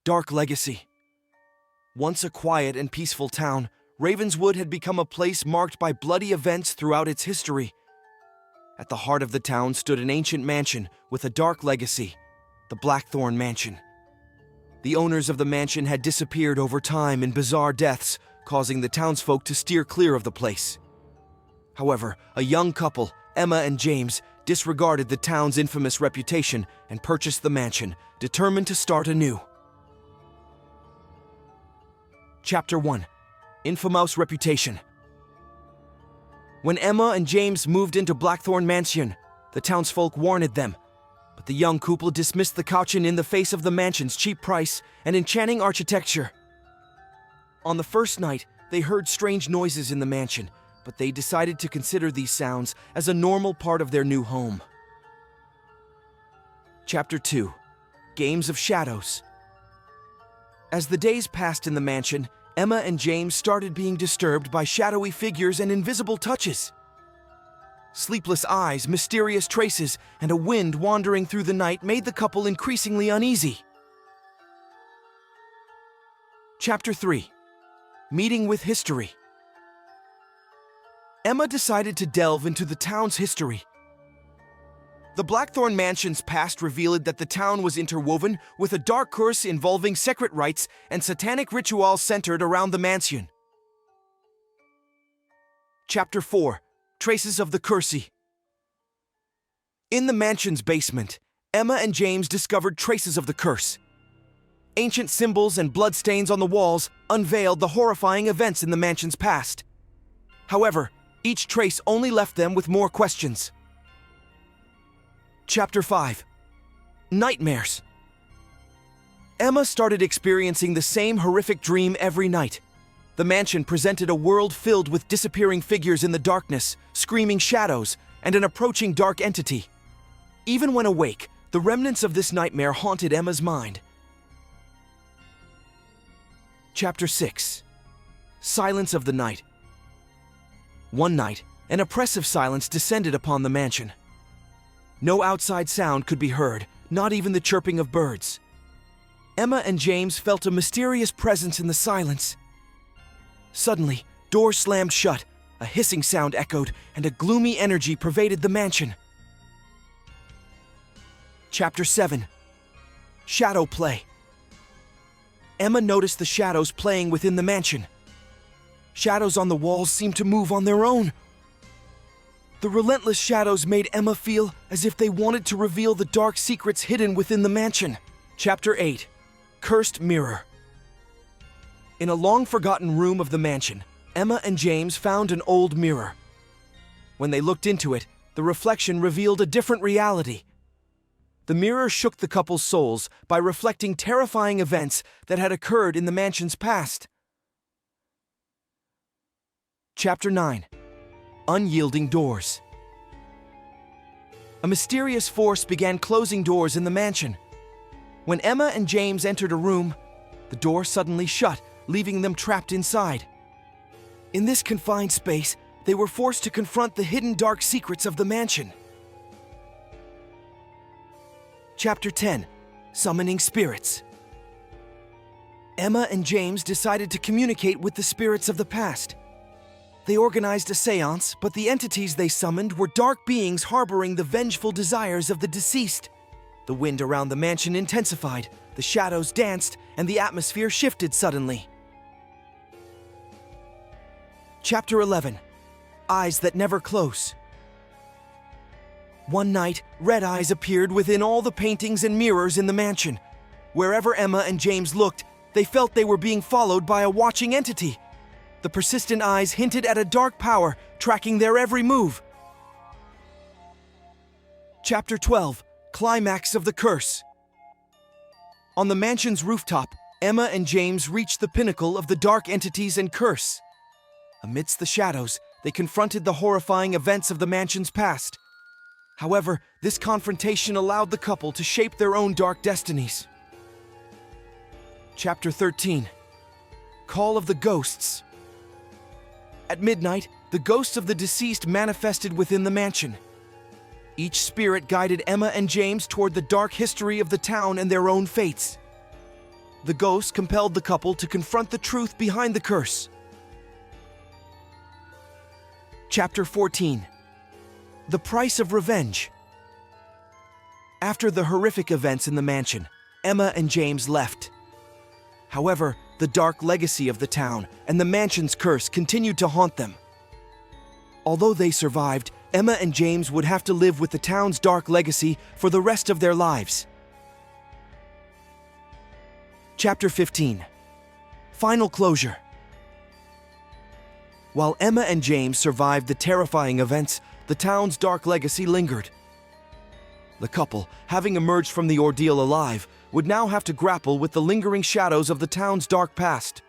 Dark Legacy. Once a quiet and peaceful town, Ravenswood had become a place marked by bloody events throughout its history. At the heart of the town stood an ancient mansion with a dark legacy, the Blackthorn Mansion. The owners of the mansion had disappeared over time in bizarre deaths, causing the townsfolk to steer clear of the place. However, a young couple, Emma and James, disregarded the town's infamous reputation and purchased the mansion, determined to start anew. Chapter 1. Infamous Reputation. When Emma and James moved into Blackthorn Mansion, the townsfolk warned them, but the young couple dismissed the caution in the face of the mansion's cheap price and enchanting architecture. On the first night, they heard strange noises in the mansion, but they decided to consider these sounds as a normal part of their new home. Chapter 2. Games of Shadows. As the days passed in the mansion, Emma and James started being disturbed by shadowy figures and invisible touches. Sleepless eyes, mysterious traces, and a wind wandering through the night made the couple increasingly uneasy. Chapter 3. Meeting with History. Emma decided to delve into the town's history. The Blackthorn Mansion's past revealed that the town was interwoven with a dark curse involving secret rites and satanic rituals centered around the mansion. Chapter 4. Traces of the Curse. In the mansion's basement, Emma and James discovered traces of the curse. Ancient symbols and bloodstains on the walls unveiled the horrifying events in the mansion's past. However, each trace only left them with more questions. Chapter 5. Nightmares. Emma started experiencing the same horrific dream every night. The mansion presented a world filled with disappearing figures in the darkness, screaming shadows, and an approaching dark entity. Even when awake, the remnants of this nightmare haunted Emma's mind. Chapter 6. Silence of the Night. One night, an oppressive silence descended upon the mansion. No outside sound could be heard, not even the chirping of birds. Emma and James felt a mysterious presence in the silence. Suddenly, doors slammed shut, a hissing sound echoed, and a gloomy energy pervaded the mansion. Chapter 7. Shadow Play. Emma noticed the shadows playing within the mansion. Shadows on the walls seemed to move on their own. The relentless shadows made Emma feel as if they wanted to reveal the dark secrets hidden within the mansion. Chapter 8. Cursed Mirror. In a long-forgotten room of the mansion, Emma and James found an old mirror. When they looked into it, the reflection revealed a different reality. The mirror shook the couple's souls by reflecting terrifying events that had occurred in the mansion's past. Chapter 9. Unyielding Doors. A mysterious force began closing doors in the mansion. When Emma and James entered a room, the door suddenly shut, leaving them trapped inside. In this confined space, they were forced to confront the hidden dark secrets of the mansion. Chapter 10. Summoning Spirits. Emma and James decided to communicate with the spirits of the past. They organized a seance, but the entities they summoned were dark beings harboring the vengeful desires of the deceased. The wind around the mansion intensified, the shadows danced, and the atmosphere shifted suddenly. Chapter 11. Eyes That Never Close. One night, red eyes appeared within all the paintings and mirrors in the mansion. Wherever Emma and James looked, they felt they were being followed by a watching entity. The persistent eyes hinted at a dark power tracking their every move. Chapter 12. Climax of the Curse. On the mansion's rooftop, Emma and James reached the pinnacle of the dark entities and curse. Amidst the shadows, they confronted the horrifying events of the mansion's past. However, this confrontation allowed the couple to shape their own dark destinies. Chapter 13. Call of the Ghosts. At midnight, the ghosts of the deceased manifested within the mansion. Each spirit guided Emma and James toward the dark history of the town and their own fates. The ghost compelled the couple to confront the truth behind the curse. Chapter 14. The Price of Revenge. After the horrific events in the mansion, Emma and James left. However, the dark legacy of the town and the mansion's curse continued to haunt them. Although they survived, Emma and James would have to live with the town's dark legacy for the rest of their lives. Chapter 15. Final Closure. While Emma and James survived the terrifying events, the town's dark legacy lingered. The couple, having emerged from the ordeal alive, would now have to grapple with the lingering shadows of the town's dark past.